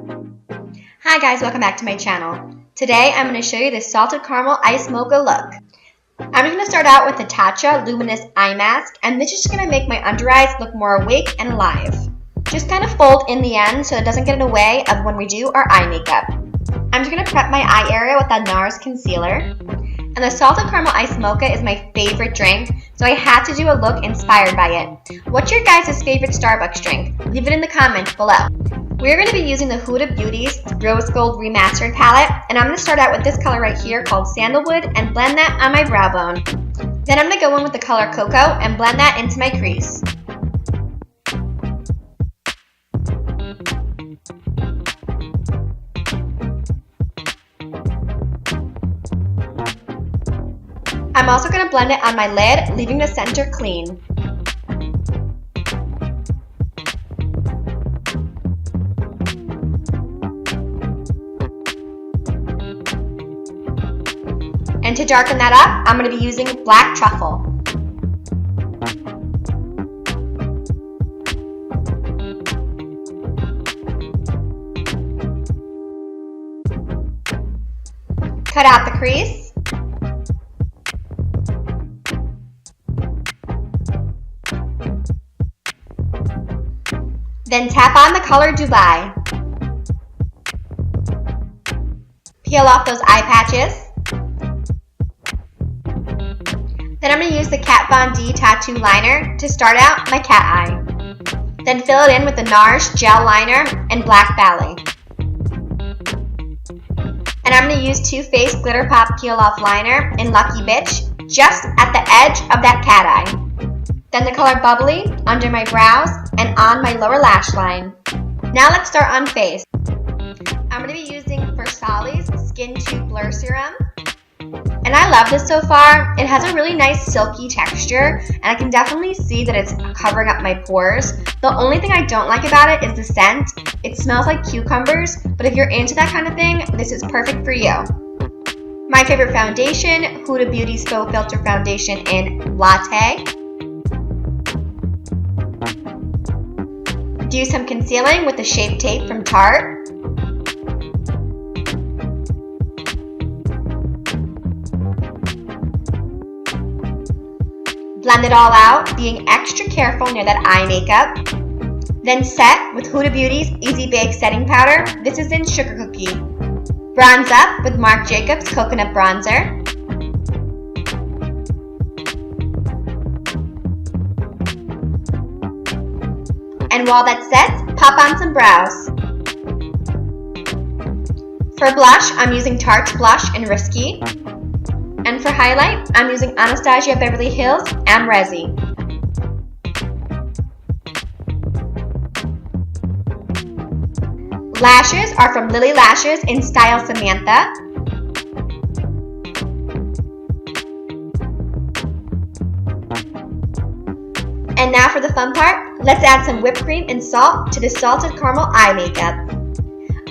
Hi guys, welcome back to my channel. Today I'm going to show you the Salted Caramel Iced Mocha look. I'm going to start out with the Tatcha Luminous Eye Mask, and this is just going to make my under eyes look more awake and alive. Just kind of fold in the end so it doesn't get in the way of when we do our eye makeup. I'm just going to prep my eye area with that Nars concealer. And the Salted Caramel Iced Mocha is my favorite drink, so I had to do a look inspired by it. What's your guys' favorite Starbucks drink? Leave it in the comments below. We're going to be using the Huda Beauty's Rose Gold Remastered palette, and I'm going to start out with this color right here called Sandlewood and blend that on my brow bone. Then I'm going to go in with the color Coco and blend that into my crease. I'm also going to blend it on my lid, leaving the center clean. And to darken that up, I'm going to be using black truffle. Cut out the crease. Then tap on the color Dubai. Peel off those eye patches. Then I'm going to use the Kat Von D Tattoo Liner to start out my cat eye. Then fill it in with the Nars Gel Liner and Black Ballet. And I'm going to use Too Faced Glitter Pop Peel Off Liner in Lucky Bitch just at the edge of that cat eye. Then the color Bubbly under my brows and on my lower lash line. Now let's start on face. I'm going to be using Farsali's Skin Tube Blur Serum. And I love this so far. It has a really nice silky texture, and I can definitely see that it's covering up my pores. The only thing I don't like about it is the scent. It smells like cucumbers, but if you're into that kind of thing, this is perfect for you. My favorite foundation, Huda Beauty's Faux Filter Foundation in Latte. Do some concealing with the Shape Tape from Tarte. Blend it all out, being extra careful near that eye makeup. Then set with Huda Beauty's Easy Bake Setting Powder. This is in Sugar Cookie. Bronze up with Marc Jacobs Coconut Bronzer. And while that sets, pop on some brows. For blush, I'm using Tarte Blush in Risque. And for highlight, I'm using Anastasia Beverly Hills Amrezi. Lashes are from Lilly Lashes in style Samantha. And now for the fun part, let's add some whipped cream and salt to the Salted Caramel eye makeup.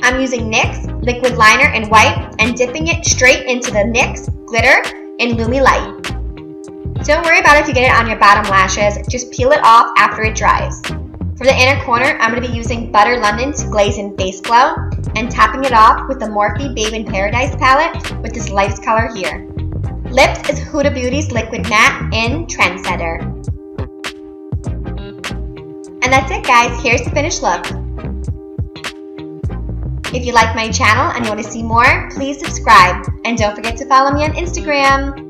I'm using NYX liquid liner in white and dipping it straight into the NYX glitter in Lumi Lite. Don't worry about if you get it on your bottom lashes, just peel it off after it dries. For the inner corner, I'm going to be using Butter London's Glazen Face Glow and tapping it off with the Morphe Babe in Paradise palette with this lightest color here. Lips is Huda Beauty's Liquid Matte in Trendsetter. And that's it guys, here's the finished look. If you like my channel and you want to see more, please subscribe. And don't forget to follow me on Instagram.